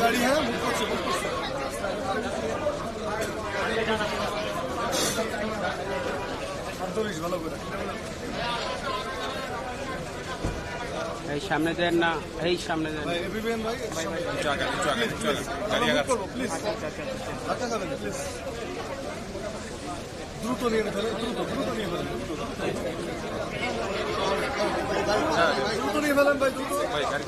गाड़ी है ভালো করে এই সামনে দেন না, এই সামনে দেন দ্রুত নিয়ে ফেলেন, দ্রুত নিয়ে ফেলেন, দ্রুত নিয়ে ফেলেন ভাই, দ্রুত ভাই গাড়ি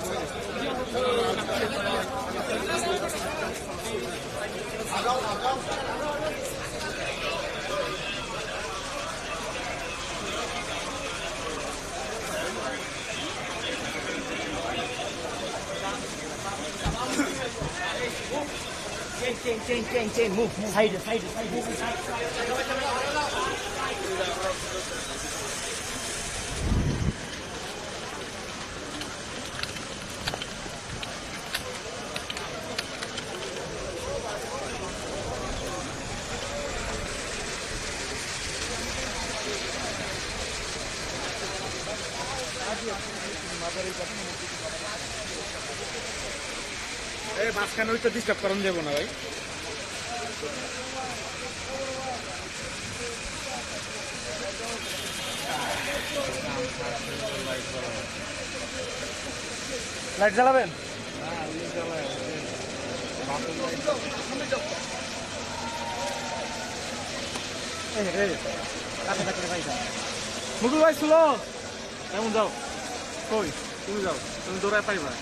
Chain, move, side. মাঝখানে ওইটা ডিস্টার্ব করান যাবো না ভাই। লাইট জ্বালাবেন? মুকুল ভাই ছিল এমন যাও, কই তুমি যাও, তুমি দৌড়ায় পাইবা।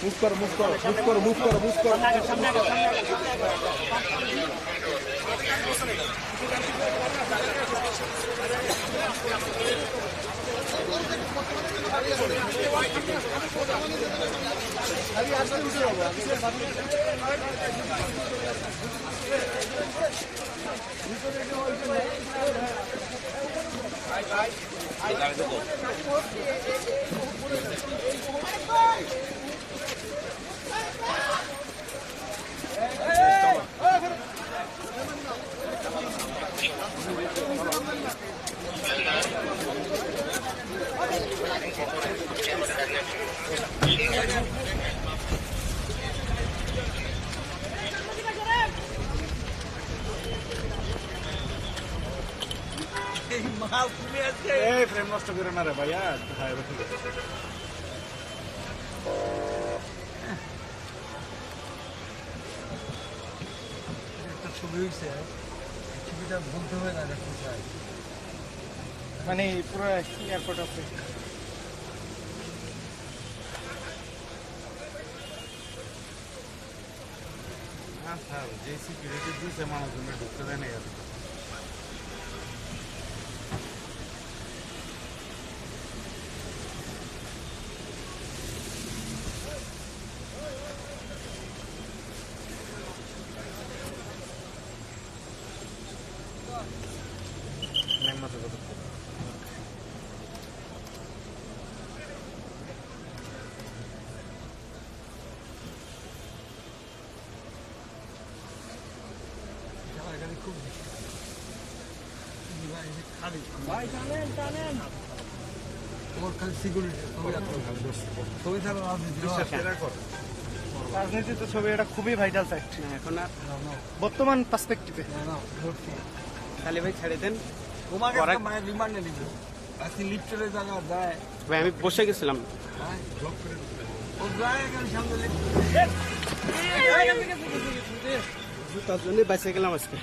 মুভ করো। ফ্রেম নষ্ট করে না রে ভাইয়া, ছবি হয়েছে, ছবিটা বলতে হয় না দেখতে চাই, মানে পুরো এয়ারপোর্ট আছে। স্যার যে সিকিউরিটি দিয়েছে মানুষজনের ঢুকতে দেয় না। খুব তোমার খালি সিকিউরিটি ছবি ছাড়া রাজনীতি তো ছবি এটা খুবই ভাইটাল ফ্যাক্ট এখন আর বর্তমান পার্সপেক্টিভে। খালি ভাই ছেড়ে দেন। তোমাকে করার- মানে রিমান্ডে নিব আজকে লিফটের জায়গা যায় ভাই আমি বসে গেছিলাম। ও যায় এখানে সামনে লিফট তার জন্যই বেঁচে গেলাম আজকে।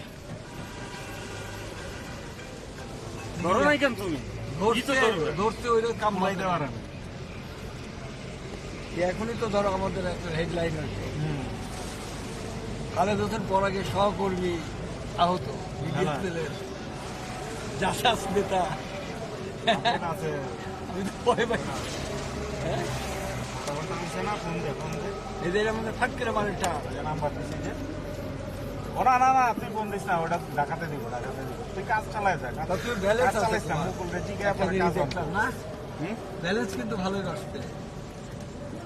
ধরো নাই কেন তুমি ধরতে ওই কাম মাইতে পারে না। এখনই তো ধরো আমাদের একটা হেডলাইন আছে খালেদ হোসেন পরাগের সহকর্মী আহত বিপিএল জাসাস নেতা আছে ভয় পাই হ্যাঁ এদের আমাদের ফাট করে মানুষটা নাম্বার দিচ্ছে ওরা না না তুই ফোন দিস না ওটা ঢাকাতে দিব তুই কাজ চালায় যা তা তুই ব্যালেন্স কাজ চালাইস না আছে মুকুল রে জিজ্ঞাসা একটা করে জিনিস কাজ হবে। দেখলাম না ব্যালেন্স কিন্তু ভালোই আসছে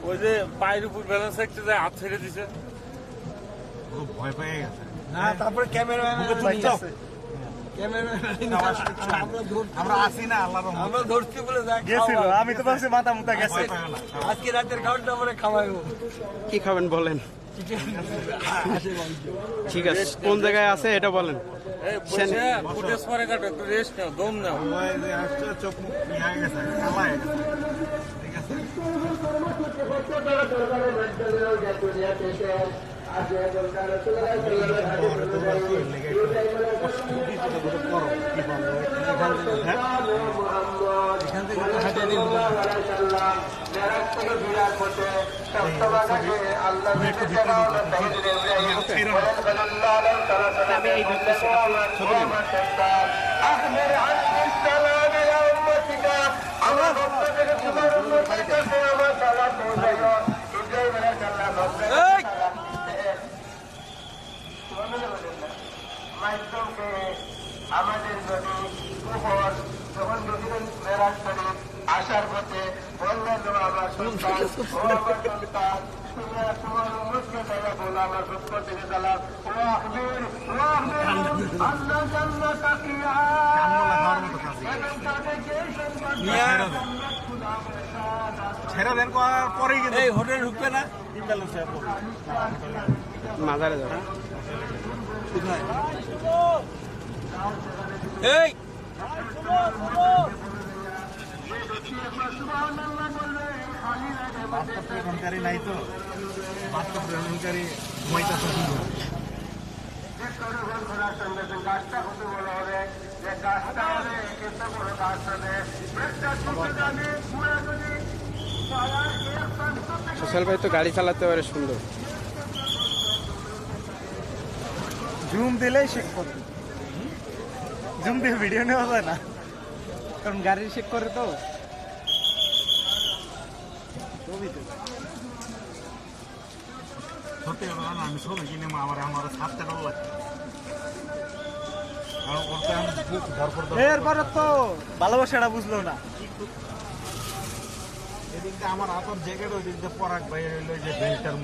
ওই যে পায়ের উপর ব্যালেন্স একটা যায় হাত ছেড়ে দিছে। ও ভয় পেয়ে গেছে না তারপরে ক্যামেরাম্যান মুখে চুপ চাপ। আমরা আসি না আল্লাহর রহমতে। আমরা ধরছি বলে যা গেছিল খাওয়া। আমি তো ভাবছি মাথা মুতা গেছে। ভয় পায় না। আজকে রাতের খাবারটা পরে খাওয়াইবো কি খাবেন বলেন? আসে বাড়ি। ঠিক আছে, কোন জায়গায় আছে এটা বলেন। এই বসে ফুটেজ পরে কাটো, একটু রেস্ট নাও, দম নাও। ওই যে আসছে চোখ মুখ ইয়ে হয়ে গেছে কালা হয়ে গেছে ঠিক আছে এখান থেকে তো হাঁটিয়ে দিন আমি এই ভাবতেছি ছবি নেব। আমাদের নদী কুহর যখন নদীর মেরাজ শরীফ আসার পথে বললেন আমার সন্তান ও আমার সন্তান তোমরা তোমার উম্মতকে তারা বলো আমার পক্ষ থেকে সালাম ও আহমির আল্লাহ জান্নাত তাকিয়া এবং তাদেরকে সম্মান ছেড়ে দেন করার পরেই কিন্তু এই হোটেল ঢুকবে না ইমব্যালেন্স হয়ে পড়বে। মাজারে যাবো। কোথায় এই বাস্তব প্রেরণকারী নাই তো বাস্তব প্রেরণকারী ঘুমাইতেছে সুন্দর গাছটা হতে বলা হবে যে গাছটা হবে কিন্তু কোনো গাছ হবে একটা ছোট জানি পুরা যদি সোশ্যাল ভাই তো গাড়ি চালাতে পারে সুন্দর। জুম দিলেই শেক করবে। জুম দিয়ে ভিডিও নেওয়া যায় না, কারণ গাড়ি শেক করে তো। সত্যি কথা না আমি ছবি কিনে আমার ছাড়তে ডর লাগছে কারণ ওর তো আমি বুক ধরপড় এরপরে তো ভালোবাসাটা বুঝলো না। এদিক দিয়ে আমার হাতের জ্যাকেট ওই দিক দিয়ে পরাগ ভাই হইলো যে বেল্টের